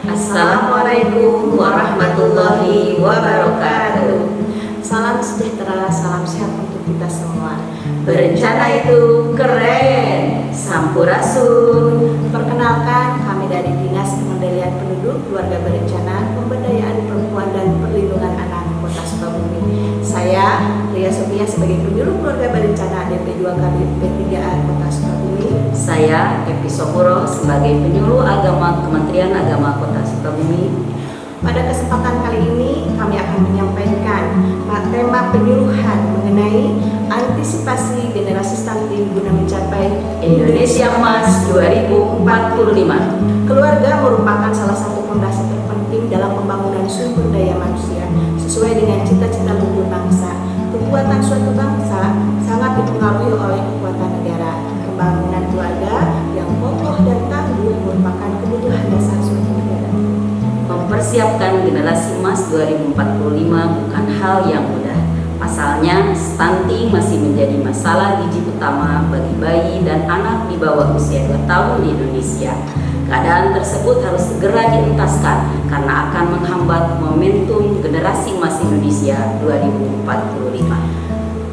Assalamualaikum warahmatullahi wabarakatuh. Salam sejahtera, salam sehat untuk kita semua. Berencana itu keren, sampurasun. Perkenalkan, kami dari Dinas Pengendalian Penduduk, Keluarga Berencana, Pemberdayaan Perempuan dan Perlindungan Anak Kota Sukabumi. Saya, Ria Sofia, sebagai penyuluh keluarga berencana DP2 Kabit P3A Kota Sukabumi. Saya, Epi Sopuro, sebagai penyuluh agama Kementerian Agama Kota Sukabumi. Pada kesempatan kali ini, kami akan menyampaikan tema penyuluhan mengenai antisipasi generasi stunting guna mencapai Indonesia Emas 2045. Keluarga merupakan salah satu fondasi terpenting dalam pembangunan sumber daya manusia sesuai dengan cita-cita luhur bangsa. Kekuatan suatu bangsa sangat dipengaruhi oleh kekuatan negara. Pembangunan keluarga yang kokoh dan tangguh merupakan kebutuhan dasar suatu negara. Mempersiapkan generasi emas 2045 bukan hal yang mudah. Pasalnya, stunting masih menjadi masalah gizi utama bagi bayi dan anak di bawah usia 2 tahun di Indonesia. Keadaan tersebut harus segera dientaskan karena akan menghambat momentum generasi emas Indonesia 2045.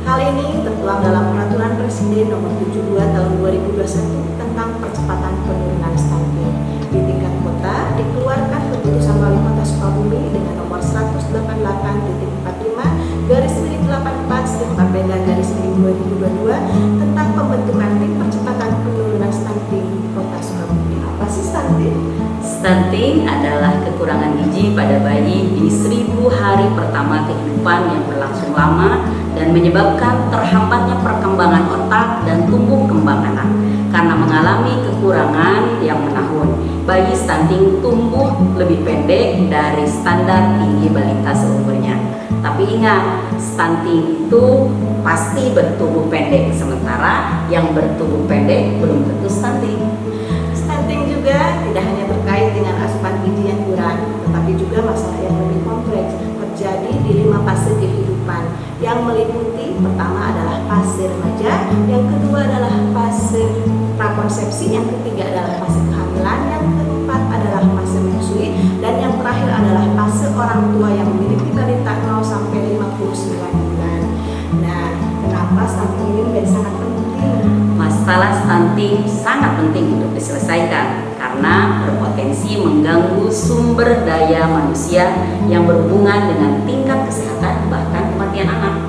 Hal ini tertuang dalam Peraturan Presiden Nomor 72 Tahun 2021 tentang percepatan penurunan stunting. Di tingkat kota dikeluarkan keputusan Wali Kota Sukabumi dengan nomor 185/84/2022 tentang pembentukan tim percepatan penurunan stunting Kota Sukabumi. Apa sih stunting? Stunting adalah kekurangan gizi pada bayi di 1000 hari pertama kehidupan yang berlangsung lama dan menyebabkan terhambatnya perkembangan otak dan tumbuh kembang anak. Karena mengalami kekurangan yang menahun, bayi stunting tumbuh lebih pendek dari standar tinggi balita seumurnya. Tapi ingat, stunting itu pasti bertubuh pendek, sementara yang bertubuh pendek belum tentu stunting. Stunting juga tidak hanya terkait dengan asupan gizi yang kurang, tetapi juga masalah yang lebih kompleks terjadi di 5 fase kehidupan yang meliputi pertama adalah fase remaja, yang kedua adalah fase prakonsepsi, yang ketiga adalah fase kehamilan, yang keempat adalah fase menyusui, dan yang terakhir adalah fase orang tua yang memiliki balita 0 sampai 59 bulan. Nah, kenapa stunting ini menjadi sangat penting? Masalah stunting sangat penting untuk diselesaikan karena berpotensi mengganggu sumber daya manusia yang berhubungan dengan tingkat kesehatan bahkan kematian anak.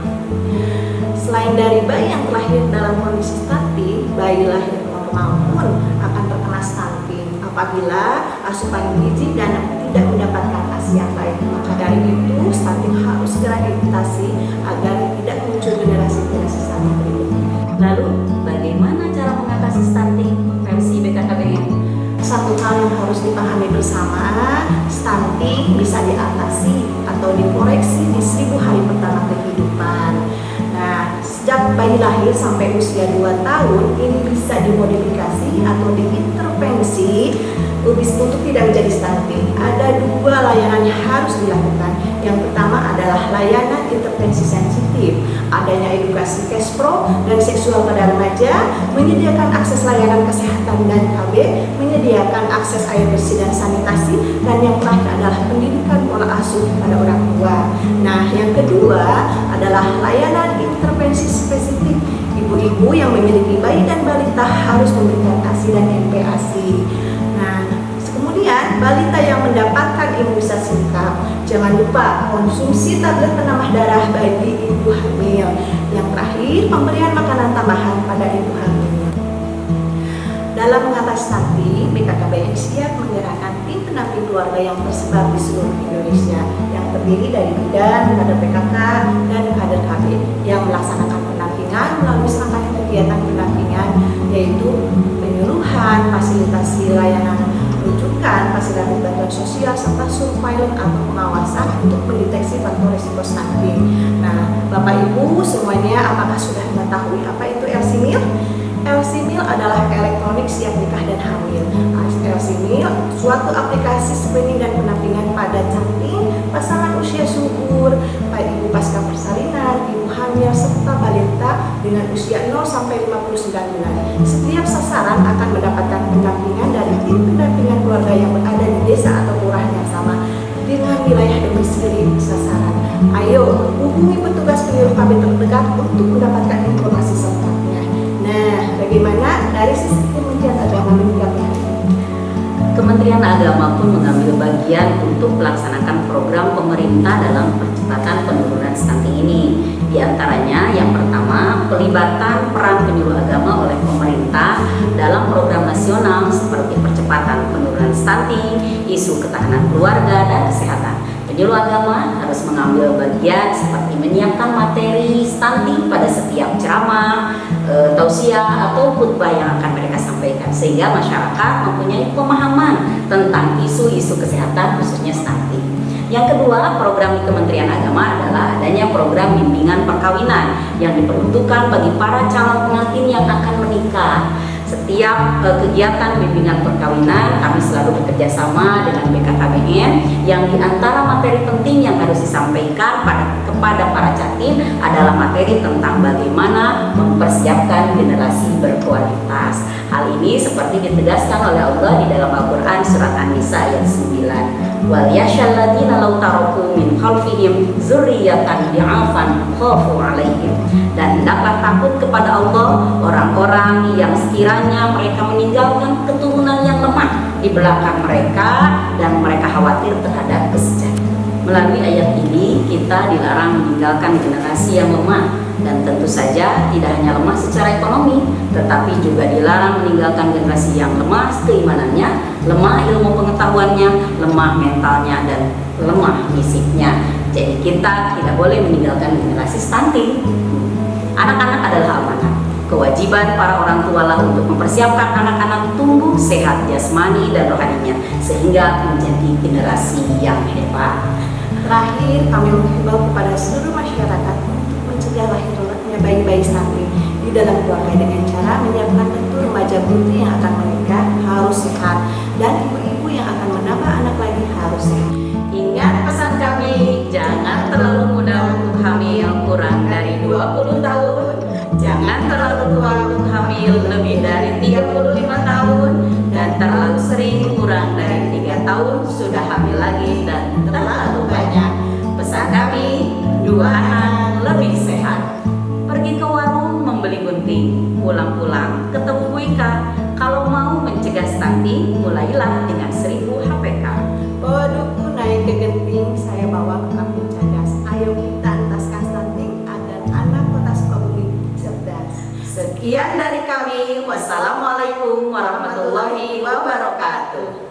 Selain dari bayi yang terlahir dalam kondisi stunting, bayi lahir normal pun akan terkena stunting apabila asupan gizi dan tidak mendapatkan ASI yang baik. Maka dari itu, stunting harus segera diatasi agar tidak muncul generasi-generasi stunting berikutnya. Lalu, bagaimana cara mengatasi stunting versi BKKBN? Satu hal yang harus dipahami bersama, stunting bisa diatasi atau dikoreksi di 1000 hari pertama kehidupan. Nah, sejak bayi lahir sampai usia 2 tahun, ini bisa dimodifikasi atau diintervensi untuk tidak menjadi stunting. Ada 2 layanan yang harus dilakukan. Yang pertama adalah layanan intervensi sensitif, adanya edukasi KESPRO dan seksual pada remaja, menyediakan akses layanan kesehatan dan KB, menyediakan akses air bersih dan sanitasi, dan yang terakhir adalah pendidikan pola asuh pada orang tua. Nah, yang kedua adalah layanan intervensi spesifik. Ibu-ibu yang memiliki bayi dan balita harus memberikan ASI dan MPASI. Nah, kemudian balita yang mendapatkan imunisasi lengkap, jangan lupa konsumsi tablet penambah darah bagi ibu hamil. Yang terakhir, pemberian makanan tambahan pada ibu hamil. Dalam mengatasi stunting, BKKBN siap menggerakkan tim pendamping keluarga yang tersebar di seluruh Indonesia yang terdiri dari bidan, kader PKK, dan kader KB yang melaksanakan pendampingan melalui serangkaian kegiatan pendampingan yaitu penyuluhan, fasilitasi layanan rujukan, fasilitasi bantuan sosial, serta surveillance atau pengawasan untuk mendeteksi faktor risiko stunting. Nah, Bapak Ibu semuanya apakah sudah mengetahui apa itu LC-MIL? LC-MIL adalah elektronik siap nikah dan hamil. LC-MIL suatu aplikasi screening dan pendampingan pada cantik, pasangan usia subur, baik ibu pasca persalinan, ibu hamil serta balita dengan usia 0 sampai 59 bulan. Setiap sasaran akan mendapatkan pendampingan dari tim pendampingan keluarga yang berada di desa atau kelurahan wilayah domisili sasaran. Ayo hubungi petugas penyuluh KB terdekat untuk mendapatkan informasi selengkapnya. Nah, bagaimana dari sisi Kementerian Agama menyikapi hal ini? Kementerian Agama pun mengambil bagian untuk melaksanakan program pemerintah dalam percepatan penurunan stunting ini. Di antaranya yang pertama, pelibatan peran penyuluh agama oleh pemerintah dalam program nasional seperti percepatan penurunan stunting, isu ketahanan keluarga, dan kesehatan. Penyuluh agama harus mengambil bagian seperti menyiapkan materi stunting pada setiap ceramah, tausiah atau khutbah yang akan mereka sampaikan sehingga masyarakat mempunyai pemahaman tentang isu-isu kesehatan khususnya stunting. Yang kedua, program di Kementerian Agama adalah adanya program bimbingan perkawinan yang diperuntukkan bagi para calon pengantin yang akan menikah. Setiap kegiatan bimbingan perkawinan kami selalu bekerja sama dengan BKKBN yang diantara materi penting yang harus disampaikan kepada para catin adalah materi tentang bagaimana mempersiapkan generasi berkualitas. Hal ini seperti ditegaskan oleh Allah di dalam Al-Quran surat An-Nisa ayat 9. Wal yashalladzina law taraku min khalfihim dzurriyyatan di'afan khafu 'alaihim. Dan hendaklah takut kepada Allah orang-orang yang sekiranya mereka meninggalkan keturunan yang lemah di belakang mereka dan mereka khawatir terhadap kesejahteraan. Melalui ayat ini kita dilarang meninggalkan generasi yang lemah, dan tentu saja tidak hanya lemah secara ekonomi, tetapi juga dilarang meninggalkan generasi yang lemah keimanannya, lemah ilmu pengetahuannya, lemah mentalnya, dan lemah fisiknya. Jadi kita tidak boleh meninggalkan generasi stunting. Anak-anak adalah amanah. Kewajiban para orang tua lah untuk mempersiapkan anak-anak tumbuh sehat jasmani dan rohaninya sehingga menjadi generasi yang hebat. Terakhir, kami menghimbau kepada seluruh masyarakat untuk mencegah lahirnya bayi-bayi stunting di dalam keluarga dengan cara menyiapkan tentu remaja putri yang akan menikah harus sehat dan ibu-ibu yang akan menambah anak lagi harus sehat. Ingat pesan kami, jangan terlalu muda untuk hamil kurang dari 20 tahun, jangan terlalu tua untuk hamil lebih dari 35 tahun, dan terlalu sering kurang dari 3 tahun sudah hamil lagi dan terlalu banyak. Pesan kami, 2 anak lebih sehat. Pergi ke warung membeli gunting, pulang-pulang ketemu Bu Ika. Kalau mau mencegah stunting, mulailah dengan 1000 HPK. Produkku naik ke genting, saya bawa ke kampung cerdas. Ayo kita entaskan stunting agar anak kota Sukabumi cerdas. Sekian dari kami. Wassalamualaikum warahmatullahi wabarakatuh.